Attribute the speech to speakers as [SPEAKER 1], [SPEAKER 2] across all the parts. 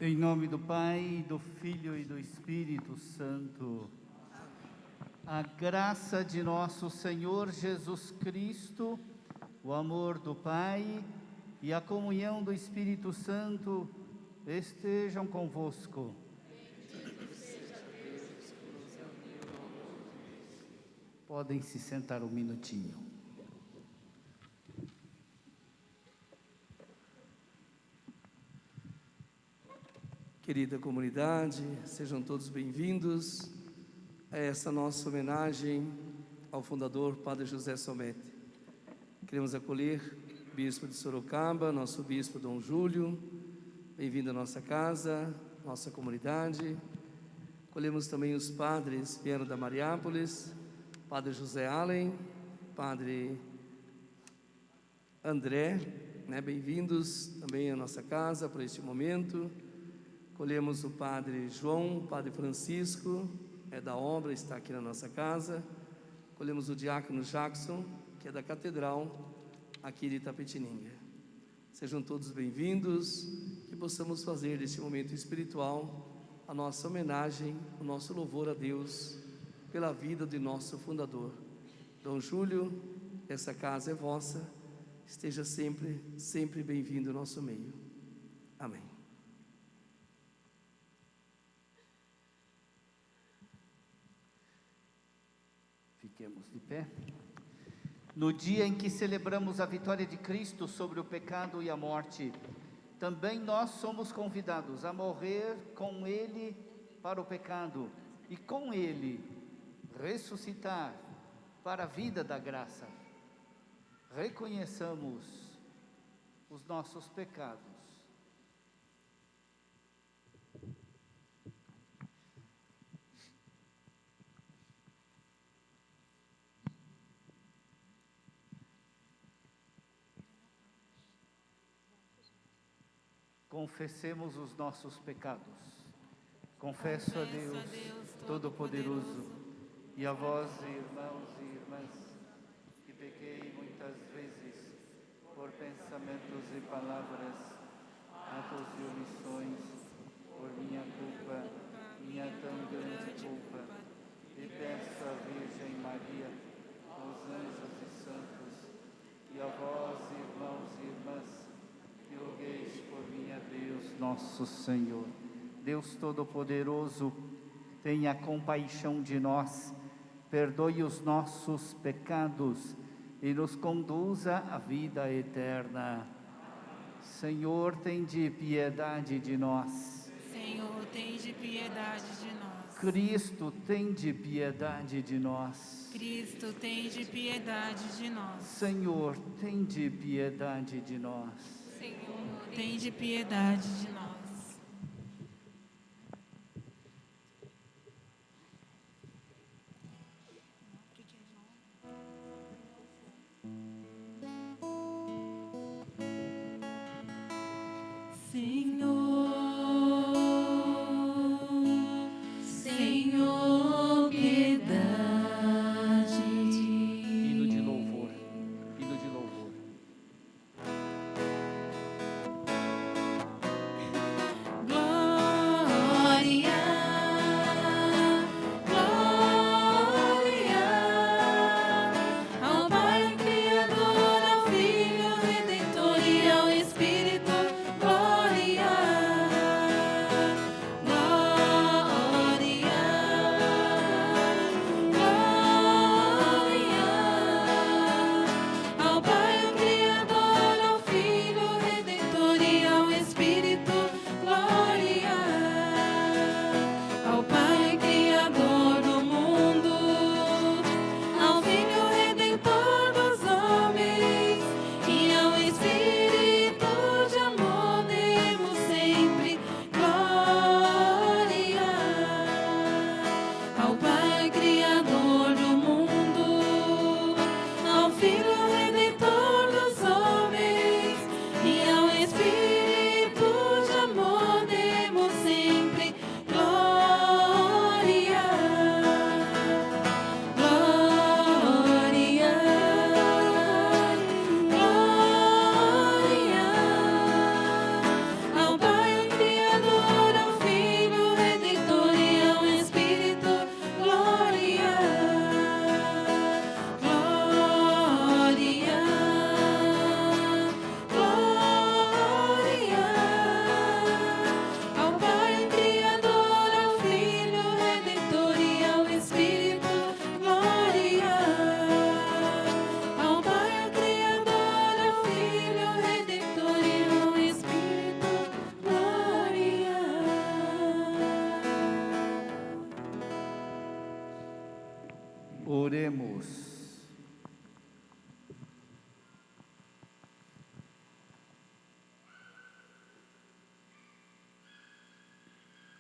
[SPEAKER 1] Em nome do Pai, do Filho e do Espírito Santo. A graça de nosso Senhor Jesus Cristo, o amor do Pai e a comunhão do Espírito Santo estejam convosco. Podem se sentar um minutinho.
[SPEAKER 2] Querida comunidade, sejam todos bem-vindos a essa nossa homenagem ao fundador Padre José Somete. Queremos acolher o Bispo de Sorocaba, nosso Bispo Dom Júlio. Bem-vindo à nossa casa, nossa comunidade. Acolhemos também os padres Piero da Mariápolis, Padre José Allen, Padre André, bem-vindos também à nossa casa por este momento. Acolhemos o Padre João, o Padre Francisco, é da obra, está aqui na nossa casa. Acolhemos o Diácono Jackson, que é da Catedral, aqui de Itapetininga. Sejam todos bem-vindos, que possamos fazer deste momento espiritual a nossa homenagem, o nosso louvor a Deus pela vida de nosso fundador. Dom Júlio, essa casa é vossa, esteja sempre, sempre bem-vindo ao nosso meio. Amém.
[SPEAKER 1] Fiquemos de pé. No dia em que celebramos a vitória de Cristo sobre o pecado e a morte, também nós somos convidados a morrer com Ele para o pecado e com Ele ressuscitar para a vida da graça. Reconheçamos os nossos pecados. Confessemos os nossos pecados. Confesso a Deus Todo-Poderoso e a vós, irmãos e irmãs, que pequei muitas vezes por pensamentos e palavras, atos e omissões, por minha culpa, minha tão grande culpa. E peço à Virgem Maria, aos anjos e santos, e a vós, irmãos e irmãs, que rogueis por mim a Deus nosso Senhor. Deus Todo-Poderoso, tenha compaixão de nós, perdoe os nossos pecados e nos conduza à vida eterna. Senhor, tende piedade de nós.
[SPEAKER 3] Senhor, tende piedade de nós.
[SPEAKER 1] Cristo, tende piedade de nós.
[SPEAKER 3] Cristo, tende piedade de nós.
[SPEAKER 1] Senhor, tende piedade de nós.
[SPEAKER 3] Senhor, tende piedade de nós. Senhor, piedade.
[SPEAKER 1] Hino de louvor, hino de louvor. Oremos.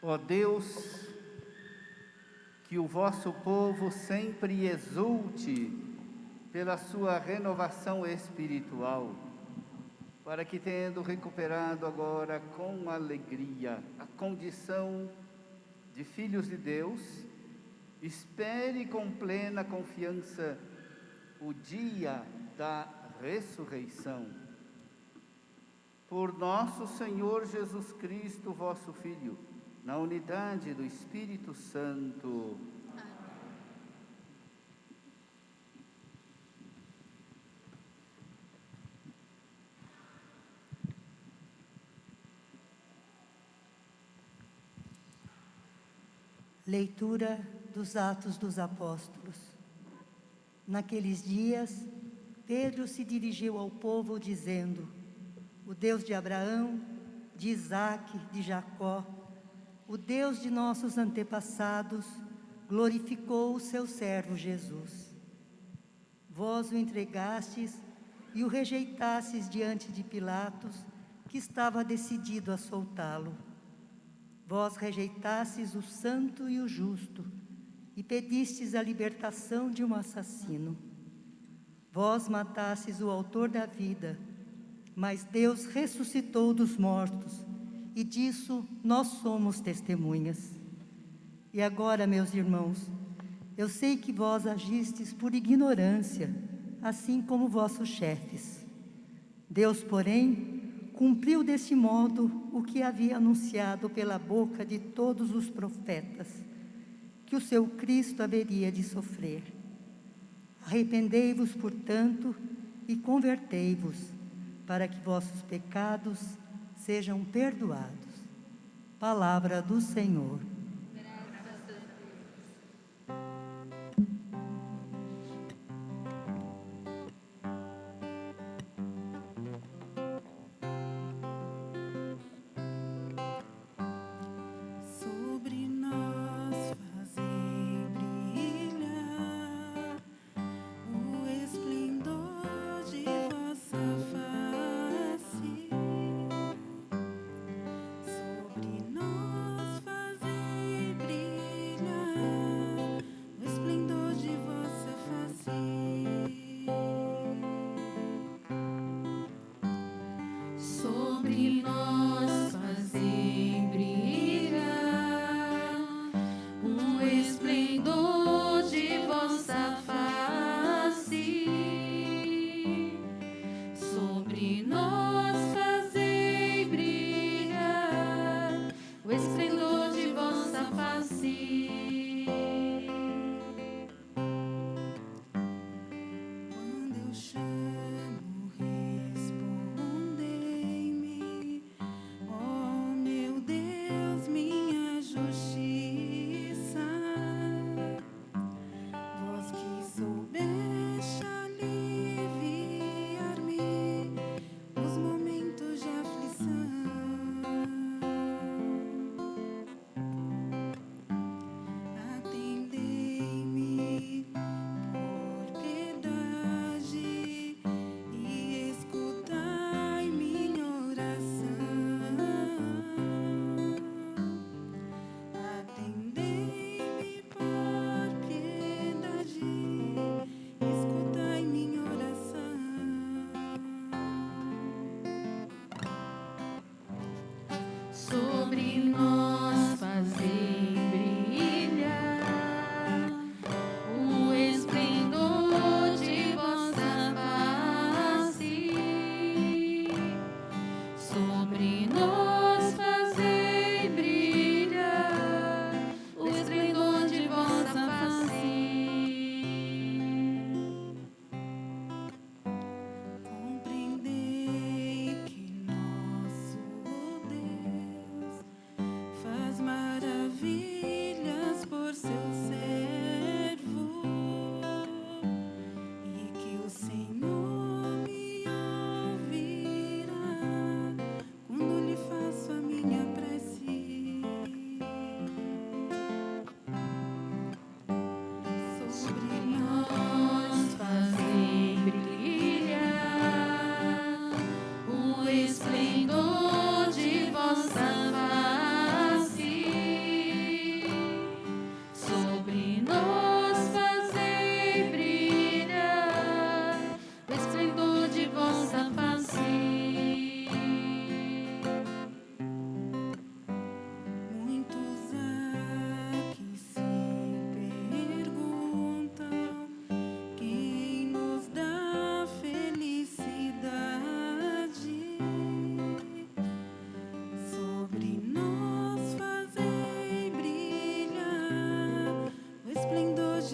[SPEAKER 1] Ó Deus, que o vosso povo sempre exulte pela sua renovação espiritual, para que, tendo recuperado agora com alegria a condição de filhos de Deus, espere com plena confiança o dia da ressurreição. Por nosso Senhor Jesus Cristo, vosso Filho, na unidade do Espírito Santo.
[SPEAKER 4] Leitura dos Atos dos Apóstolos. Naqueles dias, Pedro se dirigiu ao povo dizendo: o Deus de Abraão, de Isaque, de Jacó, o Deus de nossos antepassados, glorificou o seu servo Jesus. Vós o entregastes e o rejeitastes diante de Pilatos, que estava decidido a soltá-lo. Vós rejeitastes o santo e o justo, e pedistes a libertação de um assassino. Vós matastes o autor da vida, mas Deus ressuscitou dos mortos, e disso nós somos testemunhas. E agora, meus irmãos, eu sei que vós agistes por ignorância, assim como vossos chefes. Deus, porém, cumpriu desse modo o que havia anunciado pela boca de todos os profetas, que o seu Cristo haveria de sofrer. Arrependei-vos, portanto, e convertei-vos, para que vossos pecados sejam perdoados. Palavra do Senhor.
[SPEAKER 3] Sobre nós fazei brilhar o esplendor de vossa face. Sobre nós fazei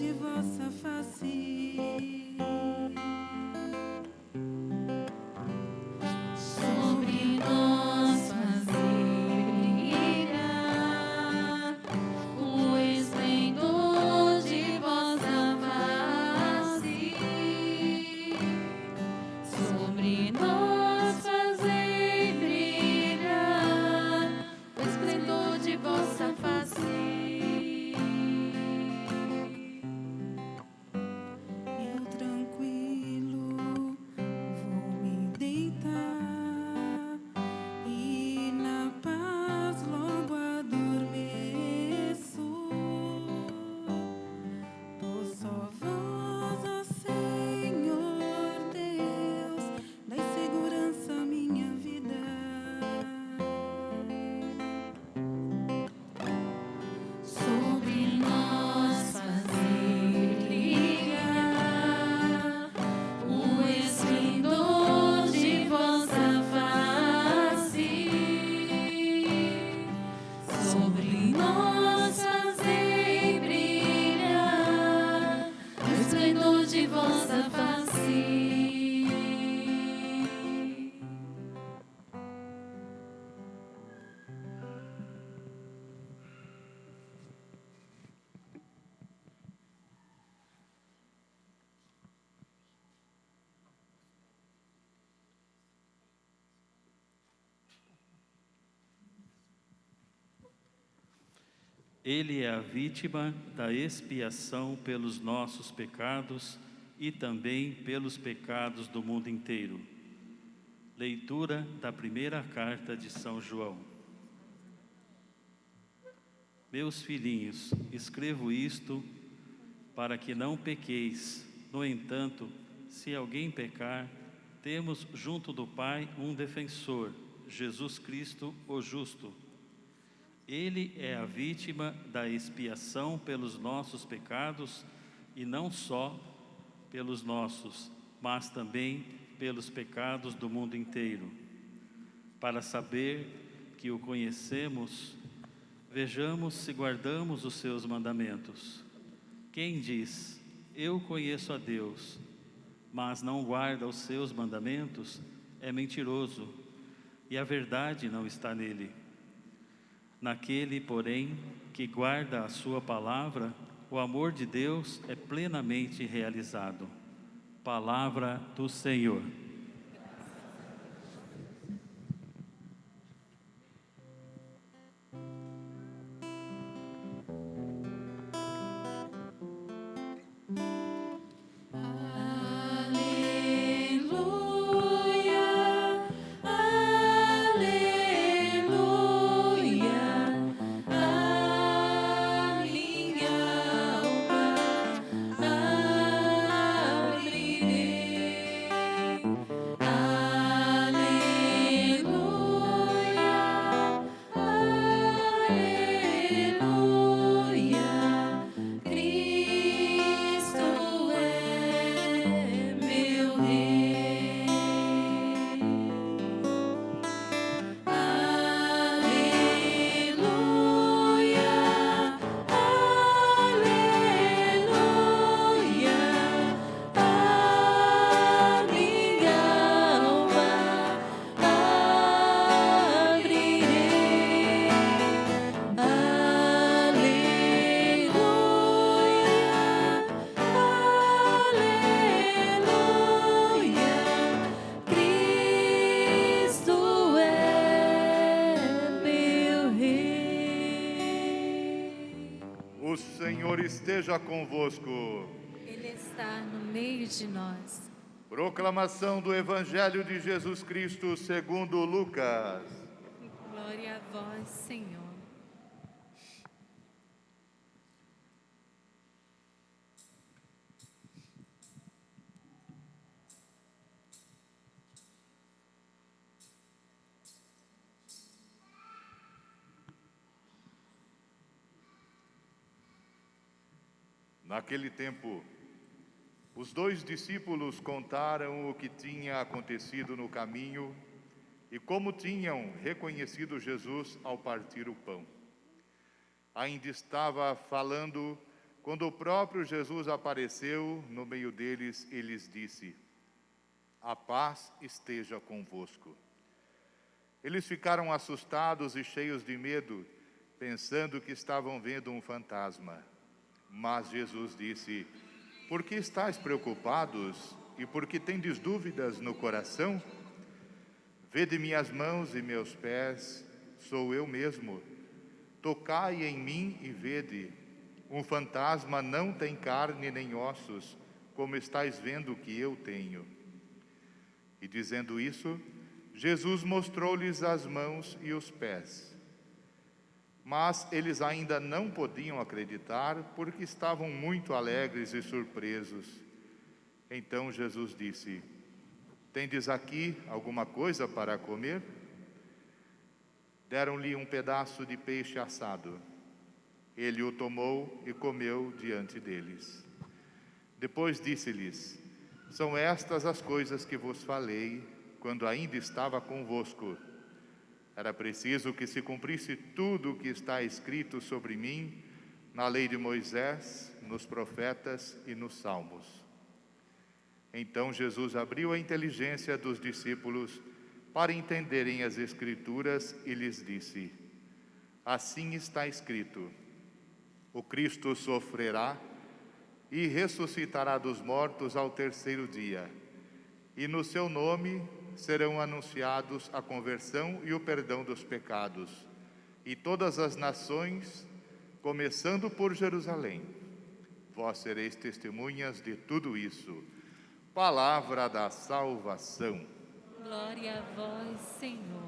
[SPEAKER 3] de vossa face. Sobre nós fazei brilhar o esplendor de vossa face. Sobre nós fazei brilhar o esplendor de vossa face. Eu tranquilo vou me deitar e na paz logo adormeço. Pois só vós, ó Senhor Deus, dai segurança à minha vida. Sobre nós fazei brilhar o esplendor de vossa face. Sobre nós fazei brilhar o esplendor de vossa face.
[SPEAKER 5] Ele é a vítima da expiação pelos nossos pecados e também pelos pecados do mundo inteiro. Leitura da primeira carta de São João. Meus filhinhos, escrevo isto para que não pequeis. No entanto, se alguém pecar, temos junto do Pai um defensor, Jesus Cristo, o justo. Ele é a vítima da expiação pelos nossos pecados, e não só pelos nossos, mas também pelos pecados do mundo inteiro. Para saber que o conhecemos, vejamos se guardamos os seus mandamentos. Quem diz, eu conheço a Deus, mas não guarda os seus mandamentos, é mentiroso, e a verdade não está nele. Naquele, porém, que guarda a sua palavra, o amor de Deus é plenamente realizado. Palavra do Senhor.
[SPEAKER 3] Aleluia, aleluia, a minha alma abrirei. Aleluia, aleluia, Cristo é meu Rei. Aleluia, aleluia, a minha alma abrirei. Aleluia, Cristo é meu Rei.
[SPEAKER 6] O Senhor esteja convosco.
[SPEAKER 3] Ele está no meio de nós.
[SPEAKER 6] Proclamação do Evangelho de Jesus Cristo segundo Lucas.
[SPEAKER 3] Glória a vós, Senhor.
[SPEAKER 6] Naquele tempo, os 2 discípulos contaram o que tinha acontecido no caminho e como tinham reconhecido Jesus ao partir o pão. Ainda estava falando Quando o próprio Jesus apareceu no meio deles e lhes disse: "A paz esteja convosco." Eles ficaram assustados e cheios de medo, pensando que estavam vendo um fantasma. Mas Jesus disse: "Por que estáis preocupados e por que tendes dúvidas no coração? Vede minhas mãos e meus pés, sou eu mesmo. Tocai em mim e vede. Um fantasma não tem carne nem ossos, como estáis vendo que eu tenho." E dizendo isso, Jesus mostrou-lhes as mãos e os pés. Mas eles ainda não podiam acreditar, porque estavam muito alegres e surpresos. Então Jesus disse: "Tendes aqui alguma coisa para comer?" Deram-lhe um pedaço de peixe assado. Ele o tomou e comeu diante deles. Depois disse-lhes: "São estas as coisas que vos falei quando ainda estava convosco. Era preciso que se cumprisse tudo o que está escrito sobre mim na lei de Moisés, nos profetas e nos salmos." Então Jesus abriu a inteligência dos discípulos para entenderem as Escrituras e lhes disse: "Assim está escrito: o Cristo sofrerá e ressuscitará dos mortos ao terceiro dia, e no seu nome serão anunciados a conversão e o perdão dos pecados, e todas as nações, começando por Jerusalém. Vós sereis testemunhas de tudo isso." Palavra da salvação.
[SPEAKER 3] Glória a vós, Senhor.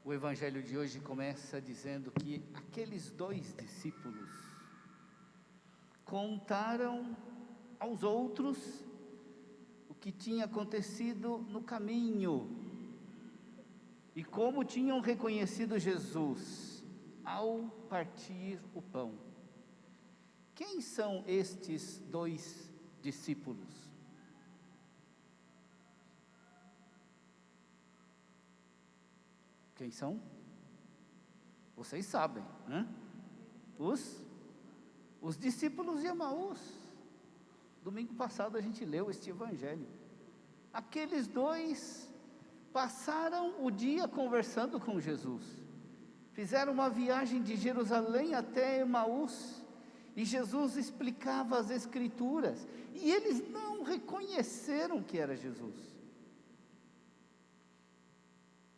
[SPEAKER 1] O evangelho de hoje começa dizendo que aqueles 2 discípulos contaram aos outros o que tinha acontecido no caminho e como tinham reconhecido Jesus ao partir o pão. Quem são estes 2 discípulos? Quem são? Vocês sabem, né? Os discípulos de Emaús. Domingo passado a gente leu este evangelho. Aqueles 2 passaram o dia conversando com Jesus. Fizeram uma viagem de Jerusalém até Emaús. E Jesus explicava as Escrituras. E eles não reconheceram que era Jesus.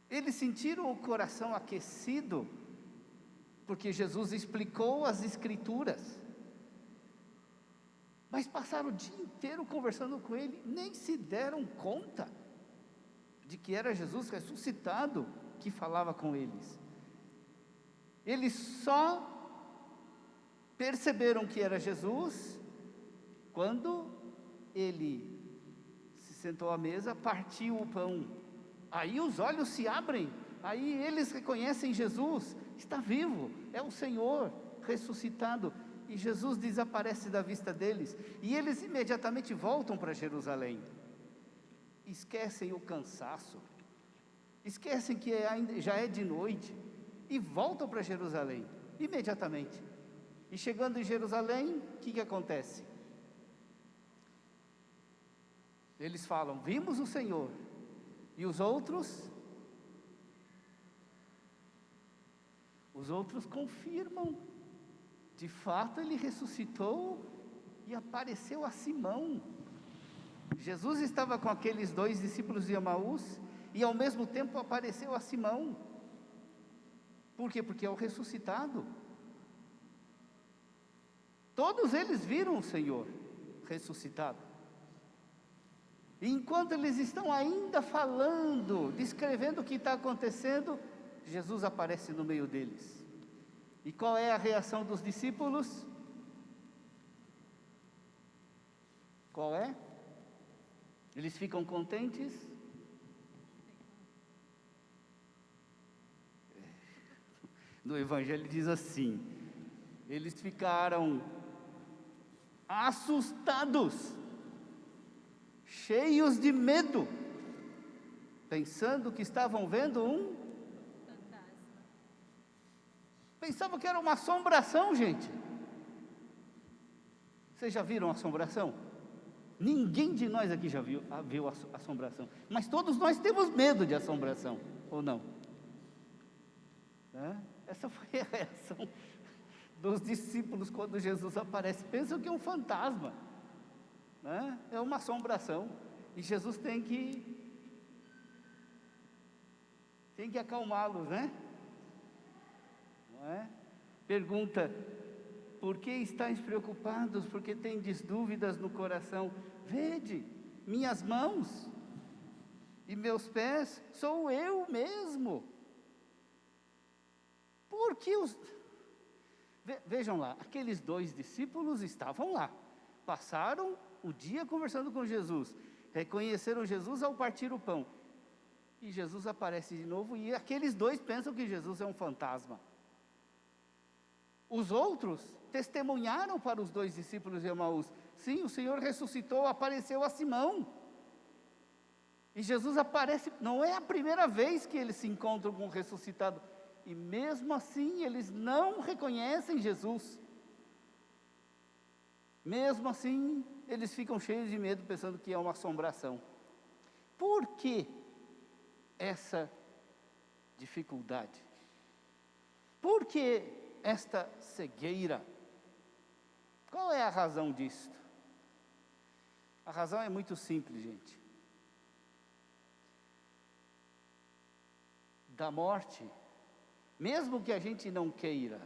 [SPEAKER 1] Eles sentiram o coração aquecido, porque Jesus explicou as Escrituras. Mas passaram o dia inteiro conversando com ele, nem se deram conta de que era Jesus ressuscitado que falava com eles. Eles só perceberam que era Jesus quando ele se sentou à mesa, partiu o pão. Aí os olhos se abrem, aí eles reconhecem Jesus, está vivo, é o Senhor ressuscitado. E Jesus desaparece da vista deles, e eles imediatamente voltam para Jerusalém. Esquecem o cansaço, esquecem que já é de noite, e voltam para Jerusalém, imediatamente. E chegando em Jerusalém, o que acontece? Eles falam: "Vimos o Senhor." E os outros? Os outros confirmam. De fato, ele ressuscitou e apareceu a Simão. Jesus estava com aqueles 2 discípulos de Emaús e ao mesmo tempo apareceu a Simão. Por quê? Porque é o ressuscitado. Todos eles viram o Senhor ressuscitado. E enquanto eles estão ainda falando, descrevendo o que está acontecendo, Jesus aparece no meio deles. E qual é a reação dos discípulos? Qual é? Eles ficam contentes? No Evangelho diz assim: eles ficaram assustados, cheios de medo, pensando que estavam vendo pensavam que era uma assombração, gente. Vocês já viram assombração? Ninguém de nós aqui já viu assombração, mas todos nós temos medo de assombração, ou não? Essa foi a reação dos discípulos quando Jesus aparece. Pensam que é um fantasma, é uma assombração, e Jesus tem que acalmá-los, não é? Pergunta: por que estáis preocupados? Porque tendes dúvidas no coração? Vede, minhas mãos e meus pés, sou eu mesmo. Porque vejam lá, aqueles 2 discípulos estavam lá, passaram o dia conversando com Jesus, reconheceram Jesus ao partir o pão, e Jesus aparece de novo, e aqueles 2 pensam que Jesus é um fantasma. Os outros testemunharam para os 2 discípulos de Emaús: sim, o Senhor ressuscitou, apareceu a Simão. E Jesus aparece, não é a primeira vez que eles se encontram com o ressuscitado, e mesmo assim eles não reconhecem Jesus. Mesmo assim, eles ficam cheios de medo, pensando que é uma assombração. Por que essa dificuldade? Por que esta cegueira? Qual é a razão disto? A razão é muito simples, gente. Da morte, mesmo que a gente não queira,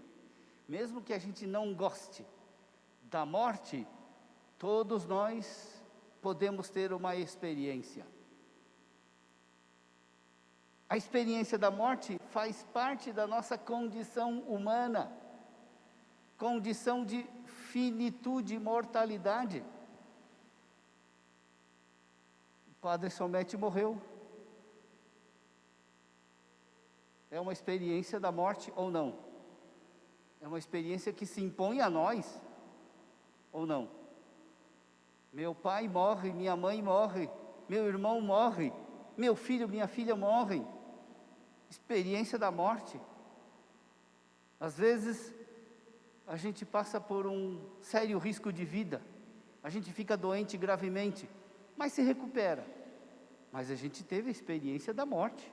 [SPEAKER 1] mesmo que a gente não goste da morte, todos nós podemos ter uma experiência. A experiência da morte faz parte da nossa condição humana, condição de finitude e mortalidade. O padre Somete morreu. É uma experiência da morte ou não? É uma experiência que se impõe a nós ou não? Meu pai morre, minha mãe morre, meu irmão morre, meu filho, minha filha morrem. Experiência da morte. Às vezes a gente passa por um sério risco de vida, a gente fica doente gravemente, mas se recupera. Mas a gente teve a experiência da morte.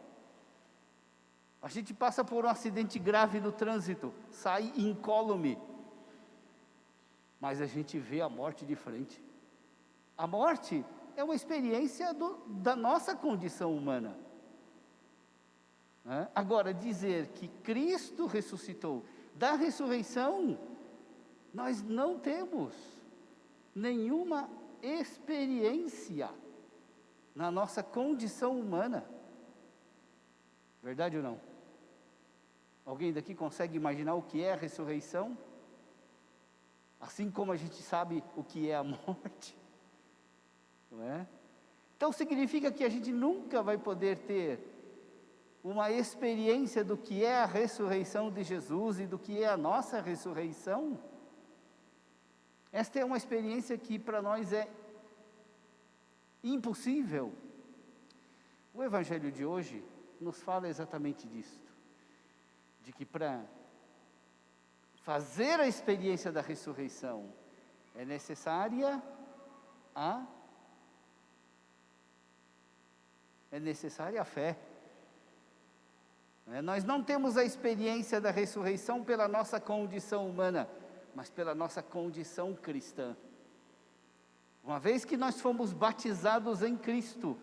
[SPEAKER 1] A gente passa por um acidente grave no trânsito, sai incólume, mas a gente vê a morte de frente. A morte é uma experiência da nossa condição humana. Agora, dizer que Cristo ressuscitou, da ressurreição, nós não temos nenhuma experiência na nossa condição humana. Verdade ou não? Alguém daqui consegue imaginar o que é a ressurreição? Assim como a gente sabe o que é a morte, não é? Então significa que a gente nunca vai poder ter uma experiência do que é a ressurreição de Jesus e do que é a nossa ressurreição. Esta é uma experiência que para nós é impossível. O Evangelho de hoje nos fala exatamente disso, de que para fazer a experiência da ressurreição é necessária a fé. Nós não temos a experiência da ressurreição pela nossa condição humana, mas pela nossa condição cristã. Uma vez que nós fomos batizados em Cristo,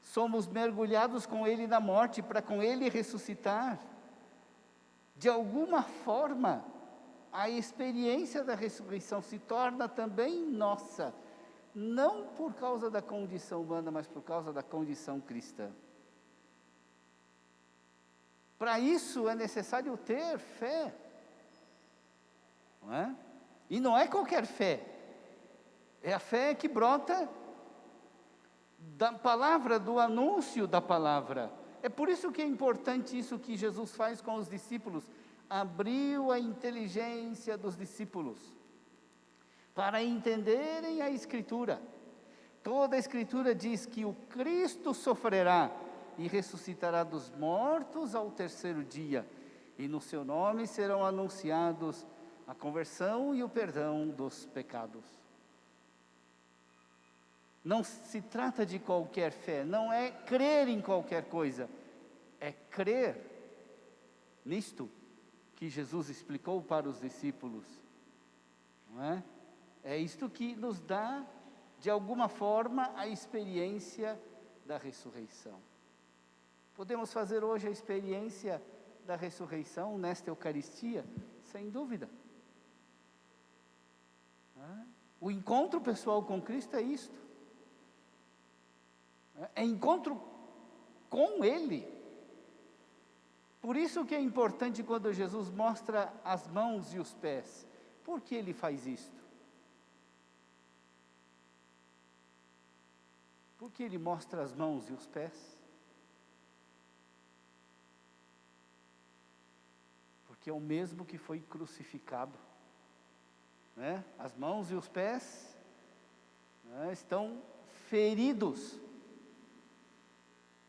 [SPEAKER 1] somos mergulhados com Ele na morte, para com Ele ressuscitar. De alguma forma, a experiência da ressurreição se torna também nossa, não por causa da condição humana, mas por causa da condição cristã. Para isso é necessário ter fé, não é? E não é qualquer fé, É a fé que brota da palavra, do anúncio da palavra. É por isso que é importante isso que Jesus faz com os discípulos. Abriu a inteligência dos discípulos para entenderem a Escritura. Toda a Escritura diz que o Cristo sofrerá e ressuscitará dos mortos ao terceiro dia, e no seu nome serão anunciados a conversão e o perdão dos pecados. Não se trata de qualquer fé, não é crer em qualquer coisa, é crer nisto que Jesus explicou para os discípulos, não é? É isto que nos dá, de alguma forma, a experiência da ressurreição. Podemos fazer hoje a experiência da ressurreição nesta Eucaristia? Sem dúvida. O encontro pessoal com Cristo é isto. É encontro com Ele. Por isso que é importante quando Jesus mostra as mãos e os pés. Por que Ele faz isto? Por que Ele mostra as mãos e os pés? Porque é o mesmo que foi crucificado, né? As mãos e os pés, né, estão feridos.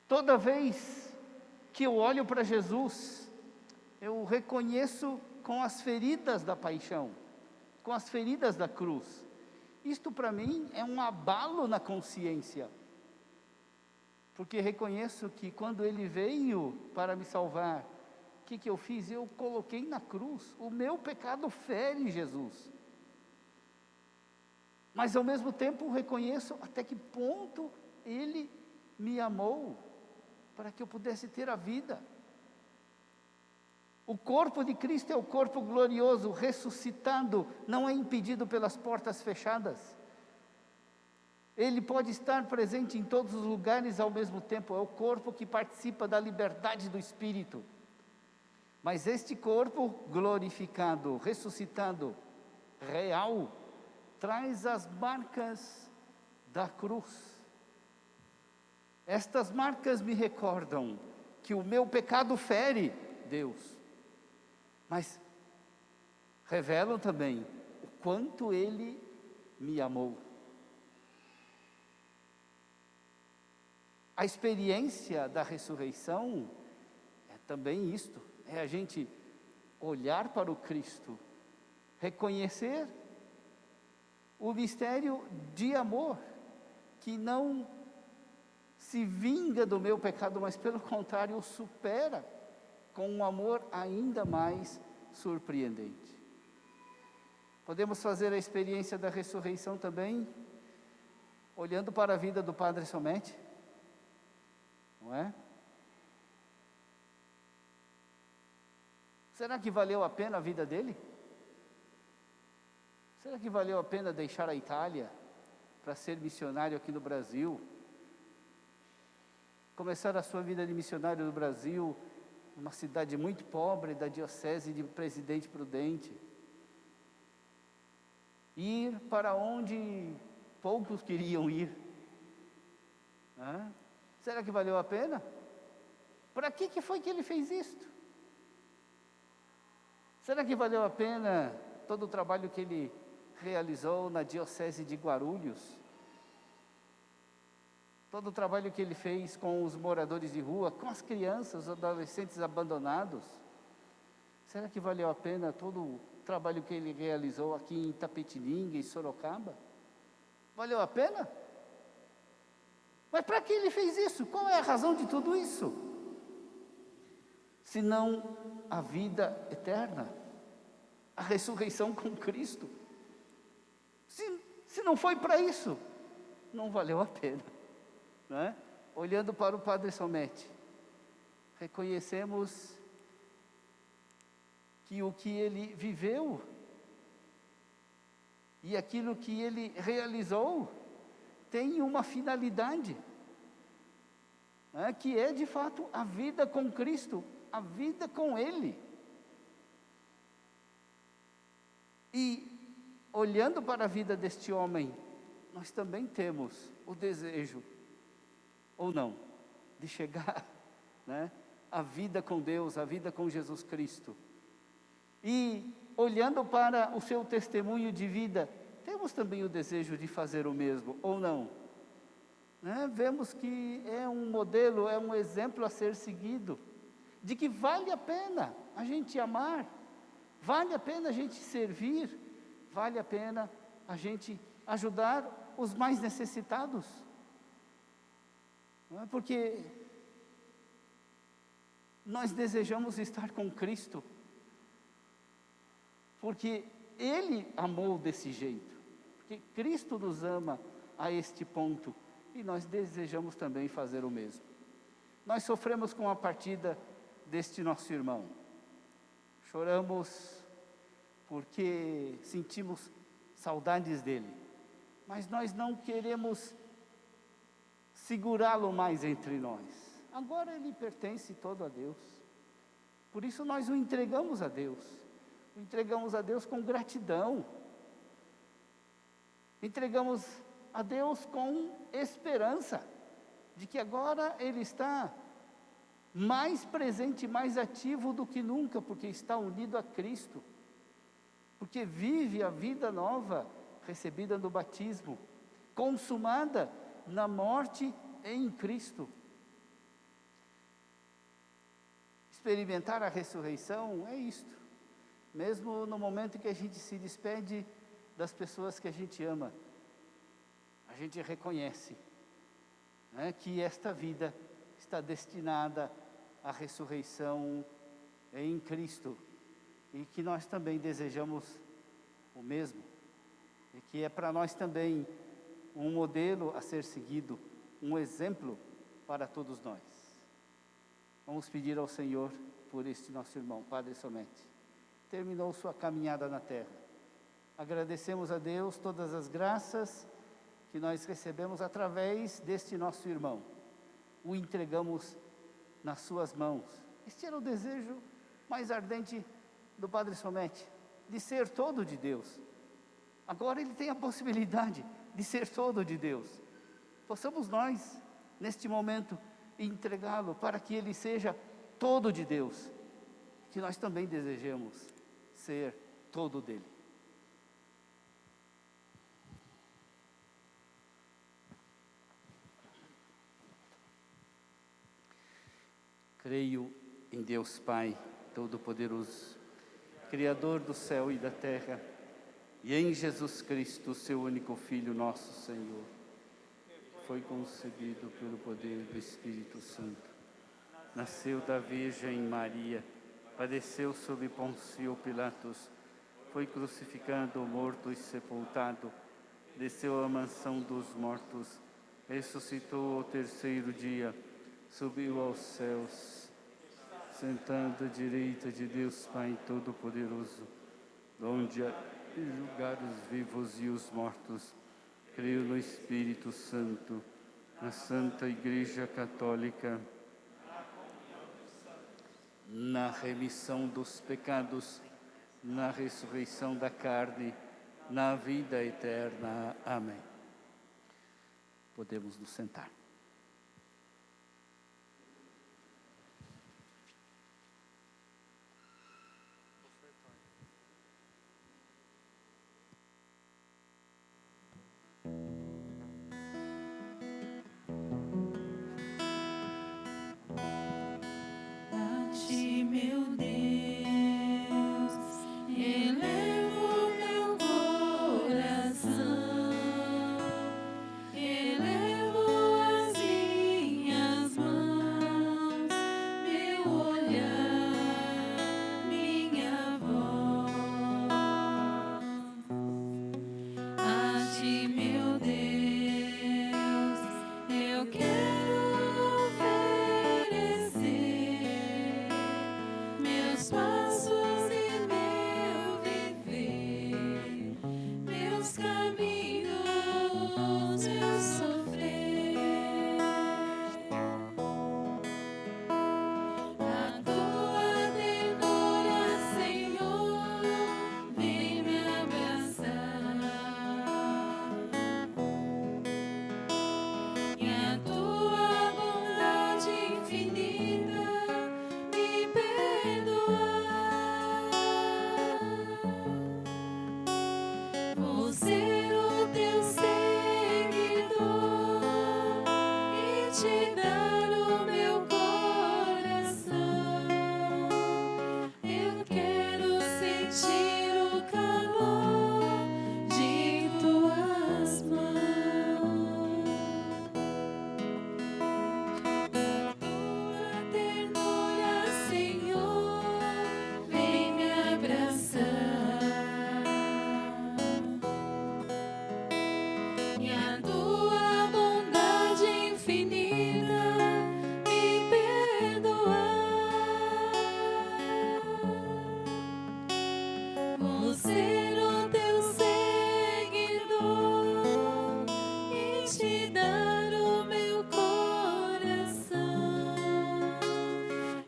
[SPEAKER 1] Toda vez que eu olho para Jesus, eu reconheço com as feridas da paixão, com as feridas da cruz. Isto para mim é um abalo na consciência, porque reconheço que quando Ele veio para me salvar, o que eu fiz? Eu coloquei na cruz. O meu pecado fere Jesus. Mas ao mesmo tempo reconheço até que ponto Ele me amou, para que eu pudesse ter a vida. O corpo de Cristo é o corpo glorioso, ressuscitado, não é impedido pelas portas fechadas. Ele pode estar presente em todos os lugares ao mesmo tempo, é o corpo que participa da liberdade do Espírito. Mas este corpo glorificado, ressuscitado, real, traz as marcas da cruz. Estas marcas me recordam que o meu pecado fere Deus, mas revelam também o quanto Ele me amou. A experiência da ressurreição é também isto, é a gente olhar para o Cristo, reconhecer o mistério de amor, que não se vinga do meu pecado, mas pelo contrário, o supera com um amor ainda mais surpreendente. Podemos fazer a experiência da ressurreição também, olhando para a vida do Padre Sommete, não é? Será que valeu a pena a vida dele? Será que valeu a pena deixar a Itália para ser missionário aqui no Brasil? Começar a sua vida de missionário no Brasil, uma cidade muito pobre da diocese de Presidente Prudente. Ir para onde poucos queriam ir. Será que valeu a pena? Para que foi que ele fez isto? Será que valeu a pena todo o trabalho que ele realizou na diocese de Guarulhos? Todo o trabalho que ele fez com os moradores de rua, com as crianças, os adolescentes abandonados? Será que valeu a pena todo o trabalho que ele realizou aqui em Itapetininga, em Sorocaba? Valeu a pena? Mas para que ele fez isso? Qual é a razão de tudo isso? Senão a vida eterna, a ressurreição com Cristo. Se não foi para isso, não valeu a pena, não é? Olhando para o Padre Sommete, reconhecemos que o que ele viveu e aquilo que ele realizou tem uma finalidade, que é de fato a vida com Cristo, a vida com Ele. E olhando para a vida deste homem nós também temos o desejo, ou não, de chegar, né, à vida com Deus, à vida com Jesus Cristo. E olhando para o seu testemunho de vida, temos também o desejo de fazer o mesmo, ou não? Né? Vemos que é um modelo, é um exemplo a ser seguido, de que vale a pena a gente amar, vale a pena a gente servir, vale a pena a gente ajudar os mais necessitados. Não é? Porque nós desejamos estar com Cristo, porque Ele amou desse jeito, porque Cristo nos ama a este ponto, e nós desejamos também fazer o mesmo. Nós sofremos com a partida deste nosso irmão, choramos porque sentimos saudades dele, mas nós não queremos segurá-lo mais entre nós. Agora ele pertence todo a Deus, por isso nós o entregamos a Deus. Entregamos a Deus com gratidão, entregamos a Deus com esperança, de que agora Ele está mais presente, mais ativo do que nunca, porque está unido a Cristo, porque vive a vida nova, recebida no batismo, consumada na morte em Cristo. Experimentar a ressurreição é isto. Mesmo no momento em que a gente se despede das pessoas que a gente ama, a gente reconhece, né, que esta vida está destinada à ressurreição em Cristo, e que nós também desejamos o mesmo, e que é para nós também um modelo a ser seguido, um exemplo para todos nós. Vamos pedir ao Senhor por este nosso irmão, Padre Somente. Terminou sua caminhada na terra. Agradecemos a Deus todas as graças que nós recebemos através deste nosso irmão. O entregamos nas suas mãos. Este era o desejo mais ardente do Padre Somente, de ser todo de Deus. Agora ele tem a possibilidade de ser todo de Deus. Possamos nós, neste momento, entregá-lo para que ele seja todo de Deus, que nós também desejemos ser todo dele. Creio em Deus Pai Todo-Poderoso, Criador do céu e da terra, e em Jesus Cristo, seu único Filho, nosso Senhor, foi concebido pelo poder do Espírito Santo, nasceu da Virgem Maria, padeceu sob Pôncio Pilatos, foi crucificado, morto e sepultado, desceu à mansão dos mortos, ressuscitou ao terceiro dia, subiu aos céus, sentado à direita de Deus Pai Todo-Poderoso, onde há de julgar os vivos e os mortos. Creio no Espírito Santo, na Santa Igreja Católica, na remissão dos pecados, na ressurreição da carne, na vida eterna. Amém. Podemos nos sentar.
[SPEAKER 3] Meu Deus, elevo meu coração, elevo as te dar o meu coração.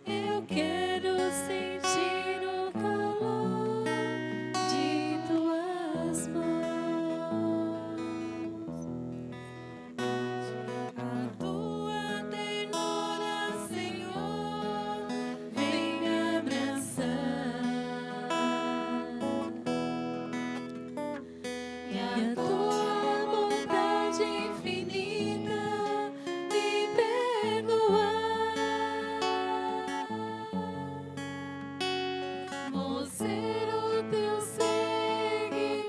[SPEAKER 3] Eu quero sentir o calor de tuas mãos. A tua ternura, Senhor, vem me abraçar. E a tua bondade infinita me perdoar. Vou ser o teu seguidor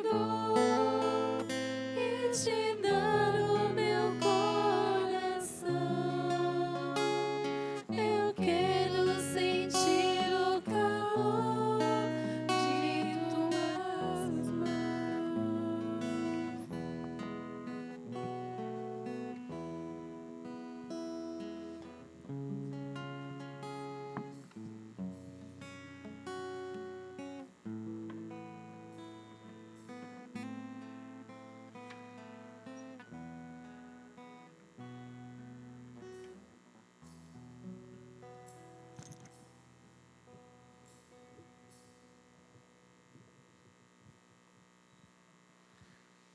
[SPEAKER 3] e te dar o meu coração. Eu quero sentir o calor de tuas mãos.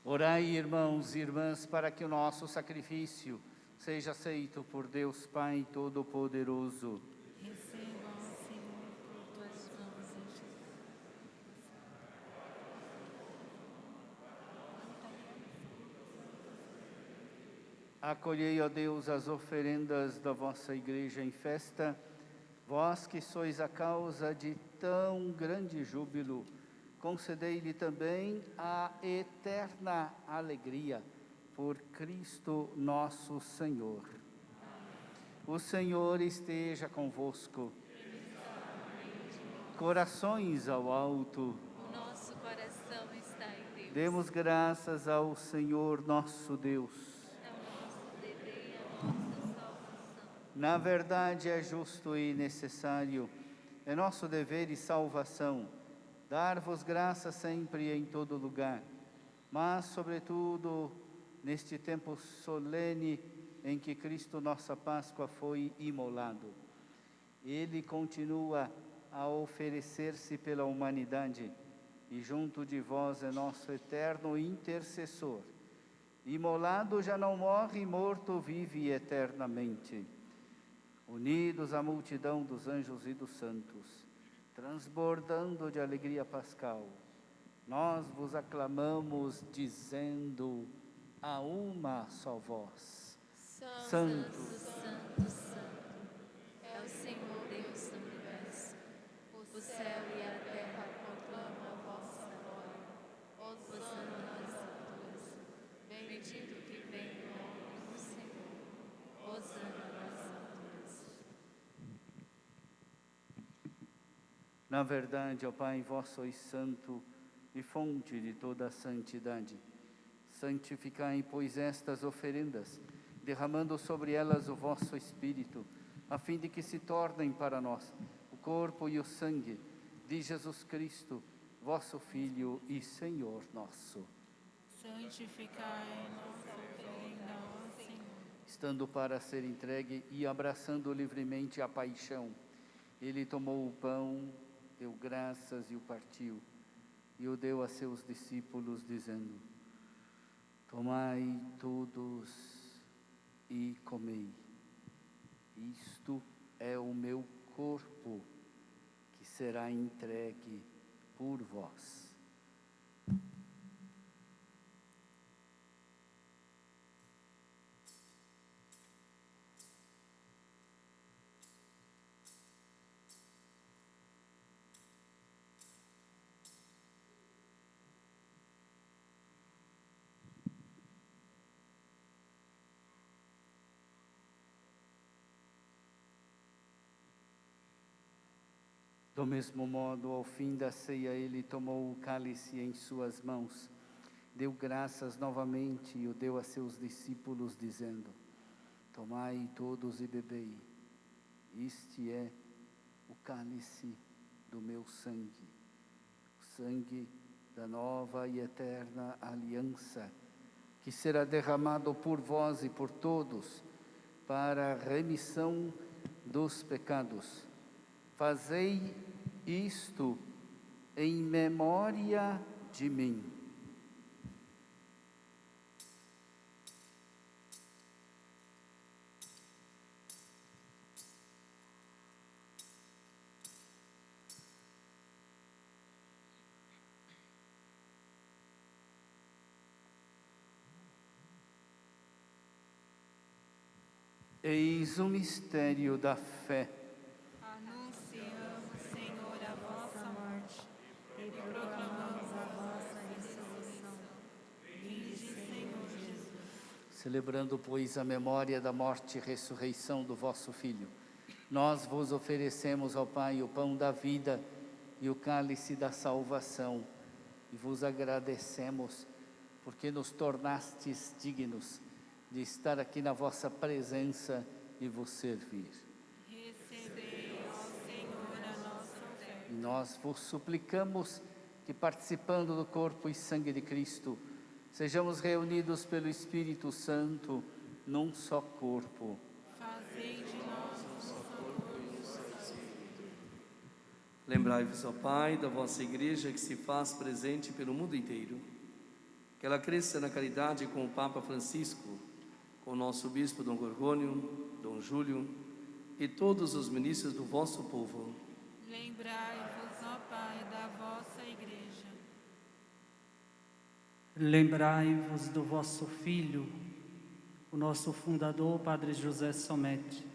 [SPEAKER 1] Orai, irmãos e irmãs, para que o nosso sacrifício seja aceito por Deus Pai Todo-Poderoso.
[SPEAKER 3] Receba, Senhor, por tuas mãos, em Jesus.
[SPEAKER 1] Acolhei, ó Deus, as oferendas da vossa Igreja em festa, vós que sois a causa de tão grande júbilo, concedei-lhe também a eterna alegria, por Cristo nosso Senhor. O Senhor esteja convosco. Corações ao alto.
[SPEAKER 3] O nosso coração está em Deus.
[SPEAKER 1] Demos graças ao Senhor nosso Deus.
[SPEAKER 3] É o nosso dever e a nossa salvação.
[SPEAKER 1] Na verdade, é justo e necessário, é nosso dever e salvação, dar-vos graça sempre e em todo lugar, mas, sobretudo, neste tempo solene em que Cristo, nossa Páscoa, foi imolado. Ele continua a oferecer-se pela humanidade e junto de vós é nosso eterno intercessor. Imolado já não morre, morto vive eternamente. Unidos à multidão dos anjos e dos santos, transbordando de alegria pascal, nós vos aclamamos dizendo a uma só voz:
[SPEAKER 3] Santo, Santo, Santo, é o Senhor Deus do universo. O céu e a terra proclamam a vossa glória. Hosana nas alturas. Bendito que vem em nome do Senhor. Hosana nas alturas.
[SPEAKER 1] Na verdade, ó Pai, vós sois santo e fonte de toda a santidade. Santificai, pois, estas oferendas, derramando sobre elas o vosso Espírito, a fim de que se tornem para nós o corpo e o sangue de Jesus Cristo, vosso Filho e Senhor nosso.
[SPEAKER 3] Santificai nossa oferenda, ó Senhor.
[SPEAKER 1] Estando para ser entregue e abraçando livremente a paixão, ele tomou o pão, deu graças e o partiu, e o deu a seus discípulos, dizendo: tomai todos e comei. Isto é o meu corpo, que será entregue por vós. Do mesmo modo, ao fim da ceia, ele tomou o cálice em suas mãos, deu graças novamente e o deu a seus discípulos, dizendo: tomai todos e bebei, este é o cálice do meu sangue, o sangue da nova e eterna aliança, que será derramado por vós e por todos para a remissão dos pecados. Fazei isto em memória de mim. Eis o mistério da fé.
[SPEAKER 7] Anunciamos, Senhor, a vossa morte e proclamamos a vossa ressurreição. Vinde, Senhor Jesus.
[SPEAKER 1] Celebrando, pois, a memória da morte e ressurreição do vosso Filho, nós vos oferecemos ao Pai o pão da vida e o cálice da salvação, e vos agradecemos, porque nos tornastes dignos de estar aqui na vossa presença e vos servir.
[SPEAKER 7] Recebei, ó Senhor, a nossa oferta.
[SPEAKER 1] E nós vos suplicamos que, participando do corpo e sangue de Cristo, sejamos reunidos pelo Espírito Santo num só corpo.
[SPEAKER 7] Fazei de nós o vosso corpo e o seu Espírito.
[SPEAKER 2] Lembrai-vos, ó Pai, da vossa Igreja que se faz presente pelo mundo inteiro. Que ela cresça na caridade com o Papa Francisco, com o nosso Bispo Dom Gorgônio, Dom Júlio e todos os ministros do vosso povo.
[SPEAKER 7] Lembrai-vos, ó Pai, da vossa Igreja.
[SPEAKER 8] Lembrai-vos do vosso Filho, o nosso fundador, Padre José Somete,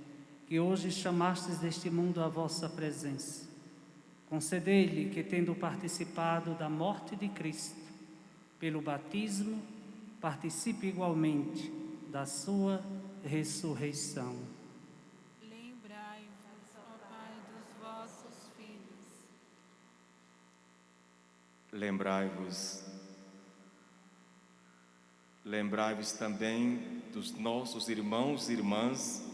[SPEAKER 8] que hoje chamastes deste mundo à vossa presença. Concedei-lhe que, tendo participado da morte de Cristo, pelo batismo, participe igualmente da sua ressurreição.
[SPEAKER 7] Lembrai-vos, ó Pai, dos vossos filhos.
[SPEAKER 9] Lembrai-vos também dos nossos irmãos e irmãs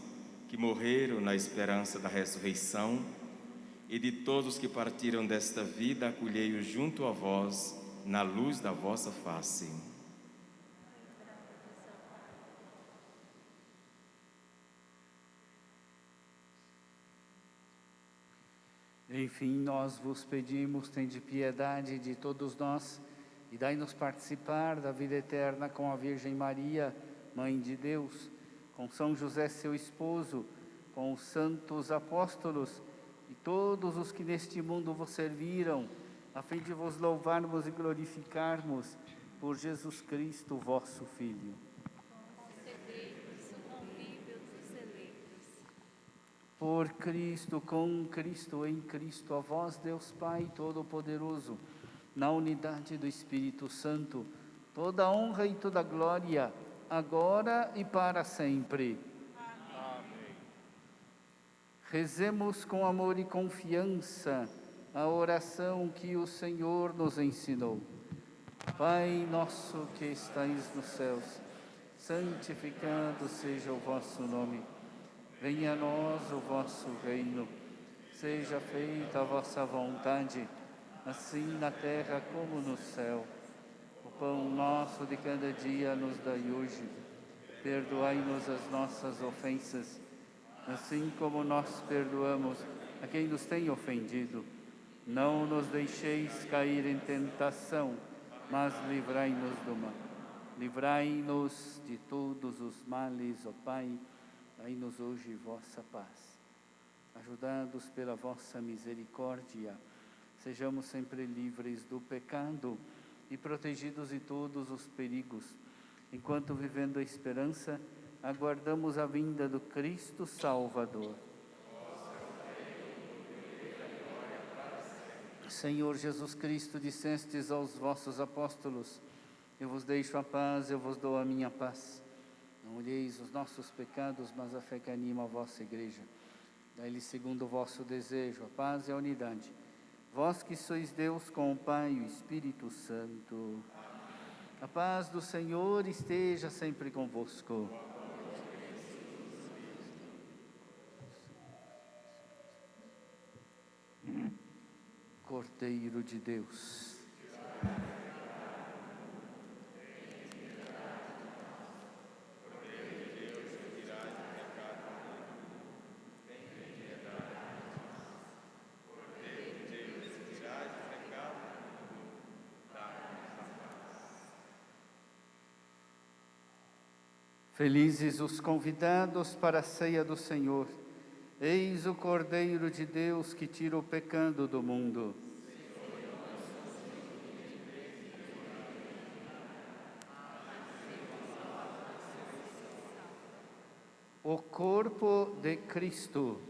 [SPEAKER 9] que morreram na esperança da ressurreição, e de todos que partiram desta vida, acolhei-os junto a vós, na luz da vossa face.
[SPEAKER 1] Enfim, nós vos pedimos, tende piedade de todos nós e dai-nos participar da vida eterna com a Virgem Maria, Mãe de Deus, com São José, seu esposo, com os santos apóstolos e todos os que neste mundo vos serviram, a fim de vos louvarmos e glorificarmos por Jesus Cristo, vosso Filho.
[SPEAKER 3] Concedei-nos o convívio dos eleitos.
[SPEAKER 1] Por Cristo, com Cristo, em Cristo, a vós, Deus Pai Todo-Poderoso, na unidade do Espírito Santo, toda honra e toda glória, agora e para sempre. Amém. Rezemos com amor e confiança a oração que o Senhor nos ensinou. Pai nosso que estais nos céus, santificado seja o vosso nome. Venha a nós o vosso reino. Seja feita a vossa vontade, assim na terra como no céu. O pão nosso de cada dia nos dai hoje. Perdoai-nos as nossas ofensas, assim como nós perdoamos a quem nos tem ofendido. Não nos deixeis cair em tentação, mas livrai-nos do mal. Livrai-nos de todos os males, ó Pai. Dai-nos hoje vossa paz. Ajudados pela vossa misericórdia, sejamos sempre livres do pecado e protegidos de todos os perigos, enquanto, vivendo a esperança, aguardamos a vinda do Cristo Salvador. Senhor Jesus Cristo, dissestes aos vossos apóstolos: eu vos deixo a paz, eu vos dou a minha paz. Não olheis os nossos pecados, mas a fé que anima a vossa Igreja. Dai-lhe segundo o vosso desejo, a paz e a unidade. Vós que sois Deus com o Pai e o Espírito Santo. A paz do Senhor esteja sempre convosco. Cordeiro de Deus. Felizes os convidados para a ceia do Senhor. Eis o Cordeiro de Deus que tira o pecado do mundo. O corpo de Cristo.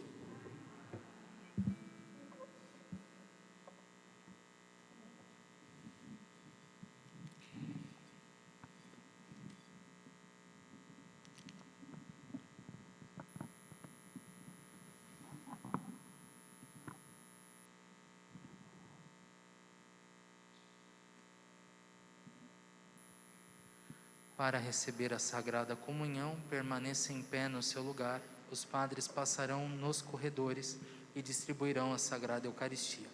[SPEAKER 10] Para receber a Sagrada Comunhão, permaneça em pé no seu lugar. Os padres passarão nos corredores e distribuirão a Sagrada Eucaristia.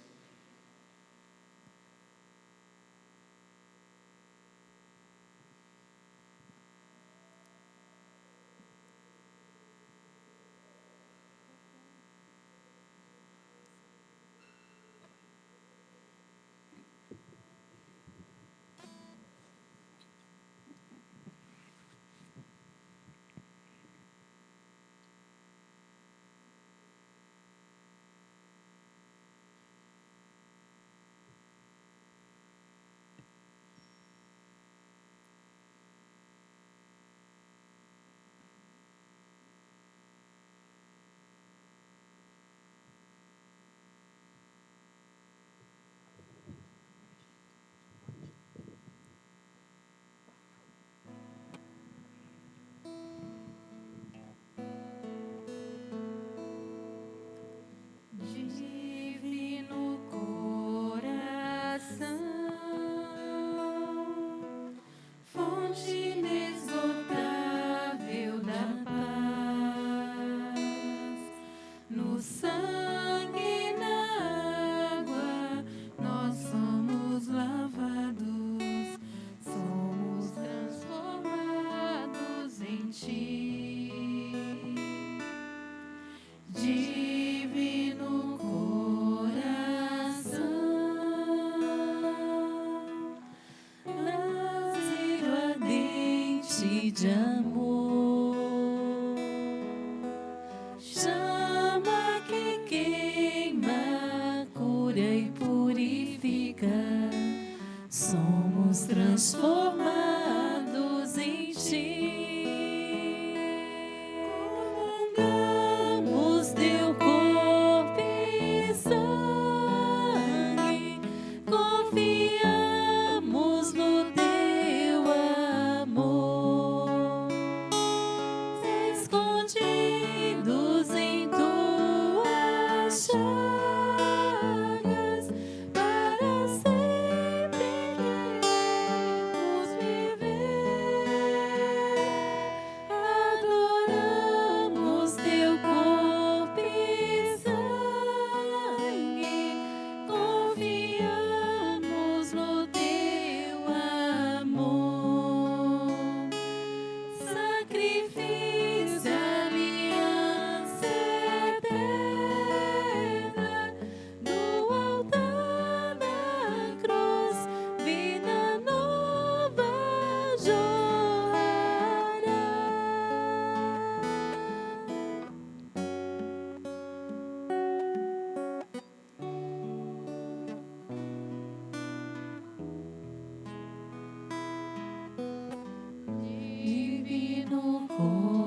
[SPEAKER 3] Divino coração, fonte inesgotável da paz, no sangue e na água nós somos lavados, somos transformados em ti. Divino coração, lazeiro ardente de amor, chama que queima, cura e purifica, somos transformados em ti. Comungamos teu corpo e sangue, confiamos no teu amor, escondidos em tuas chagas, para sempre queremos viver. Adoramos teu corpo e sangue, confiamos no teu amor. Sacrifício, aliança eterna, no altar da cruz, vida nova jorrará. Divino coração,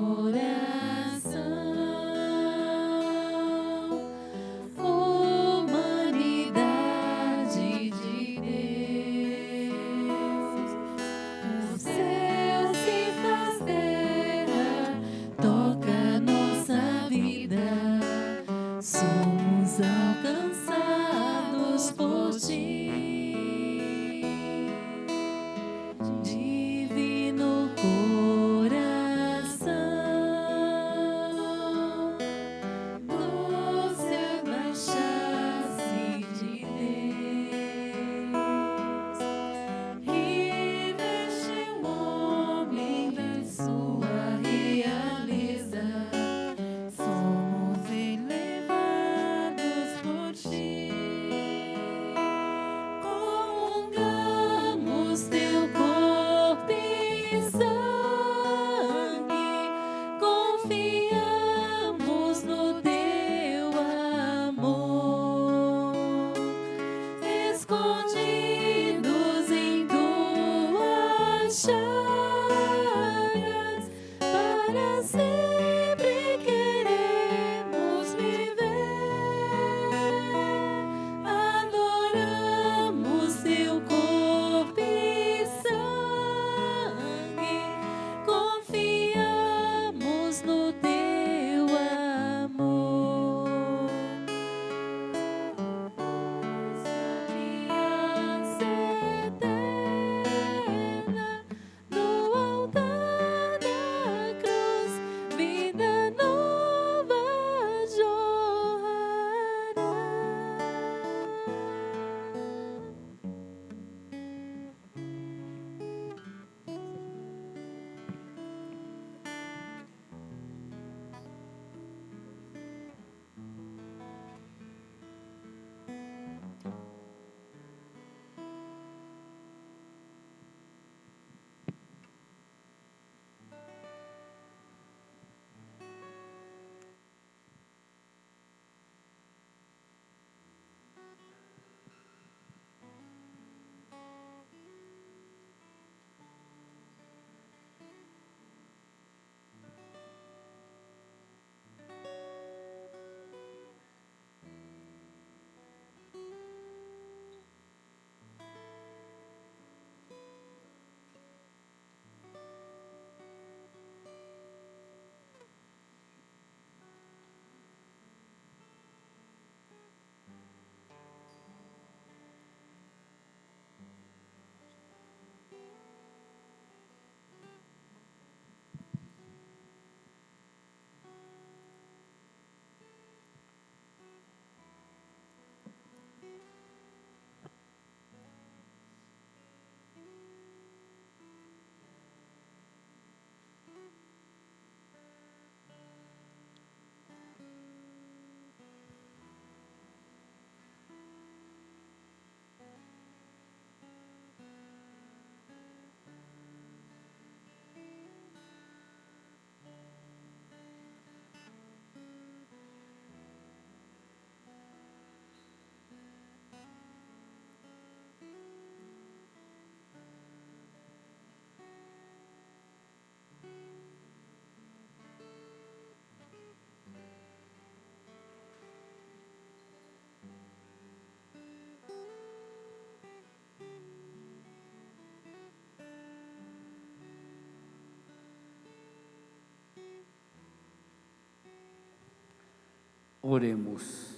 [SPEAKER 1] Oremos.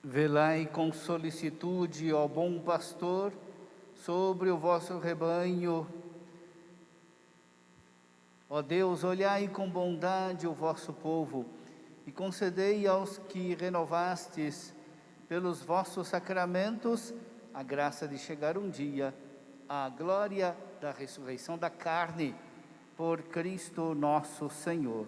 [SPEAKER 1] Velai com solicitude, ó bom pastor, sobre o vosso rebanho. Ó Deus, olhai com bondade o vosso povo e concedei aos que renovastes pelos vossos sacramentos a graça de chegar um dia à glória da ressurreição da carne, por Cristo nosso Senhor.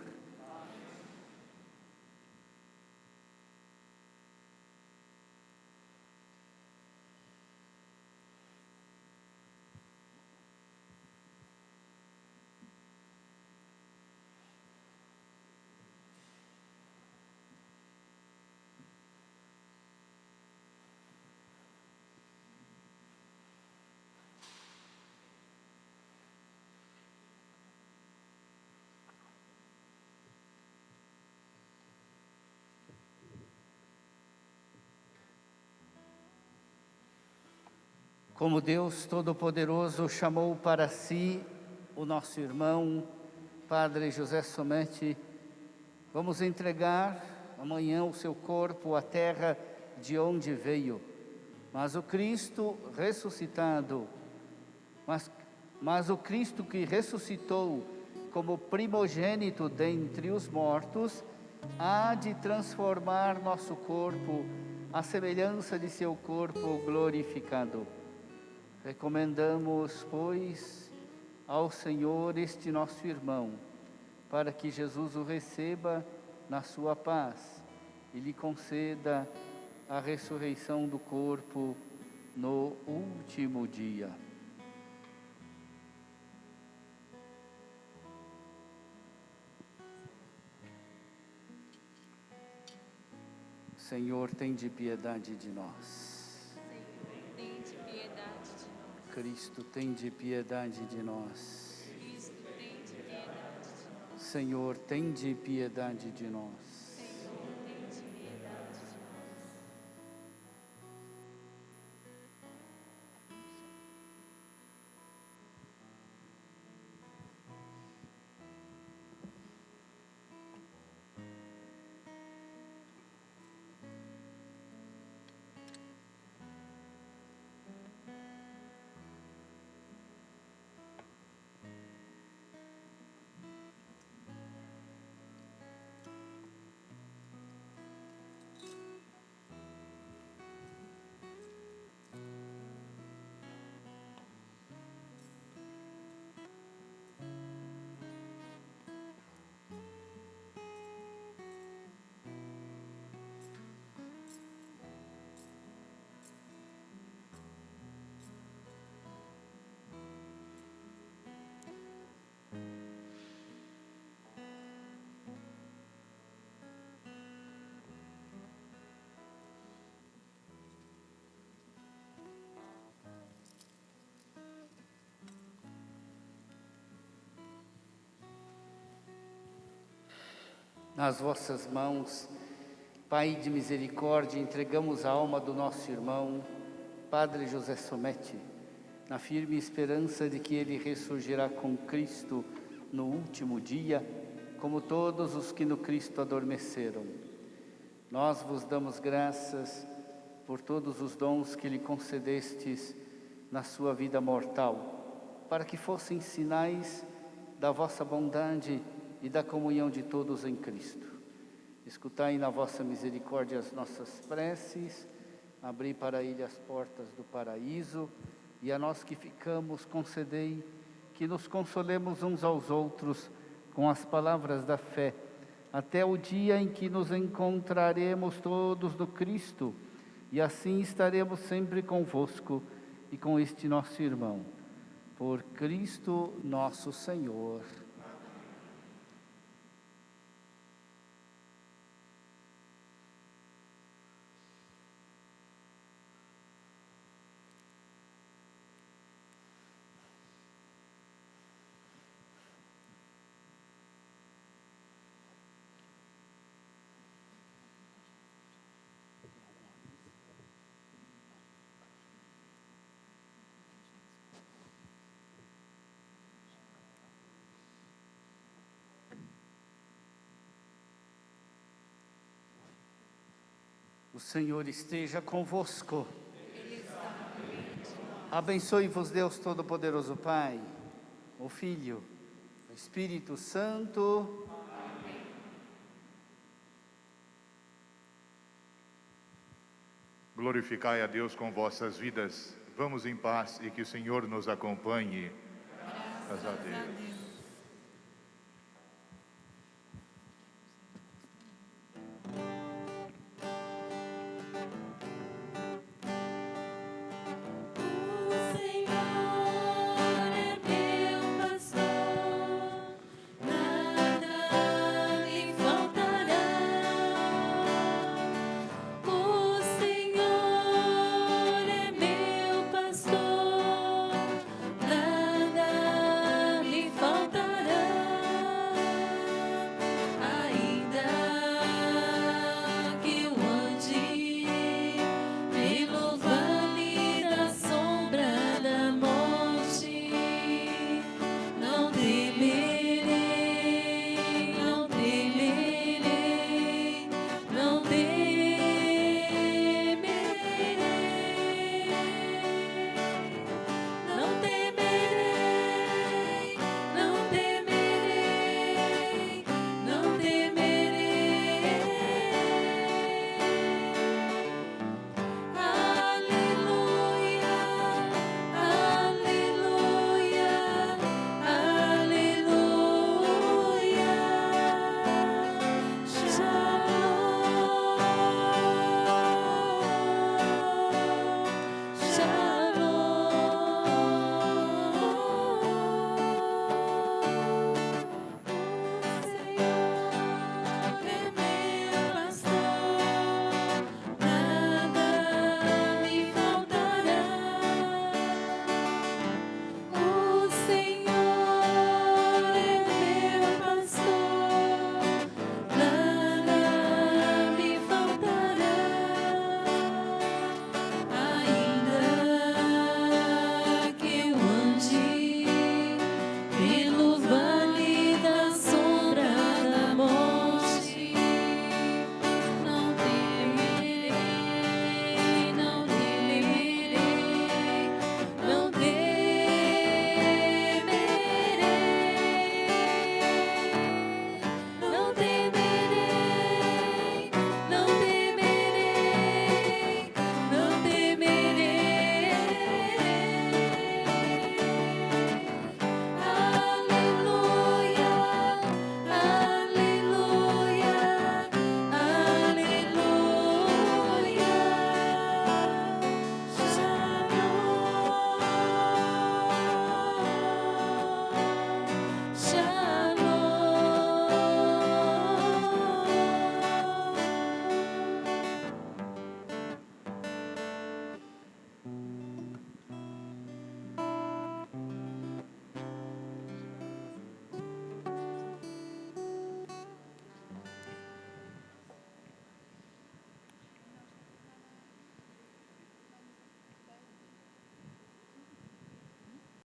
[SPEAKER 1] Como Deus Todo-Poderoso chamou para si o nosso irmão, Padre José Somete, vamos entregar amanhã o seu corpo à terra de onde veio. Mas o Cristo ressuscitado, mas o Cristo que ressuscitou como primogênito dentre os mortos, há de transformar nosso corpo à semelhança de seu corpo glorificado. Recomendamos, pois, ao Senhor este nosso irmão, para que Jesus o receba na sua paz e lhe conceda a ressurreição do corpo no último dia. Senhor, tende piedade de nós. Cristo, tende piedade de nós. Senhor, tende piedade de nós. Nas vossas mãos, Pai de misericórdia, entregamos a alma do nosso irmão, Padre José Somete, na firme esperança de que ele ressurgirá com Cristo no último dia, como todos os que no Cristo adormeceram. Nós vos damos graças por todos os dons que lhe concedestes na sua vida mortal, para que fossem sinais da vossa bondade e da comunhão de todos em Cristo. Escutai na vossa misericórdia as nossas preces, abri para ele as portas do paraíso, e a nós que ficamos concedei que nos consolemos uns aos outros com as palavras da fé, até o dia em que nos encontraremos todos no Cristo, e assim estaremos sempre convosco e com este nosso irmão. Por Cristo nosso Senhor. O Senhor esteja convosco. Abençoe-vos Deus Todo-Poderoso Pai, o Filho, o Espírito Santo.
[SPEAKER 6] Glorificai a Deus com vossas vidas. Vamos em paz e que o Senhor nos acompanhe. Graças a Deus.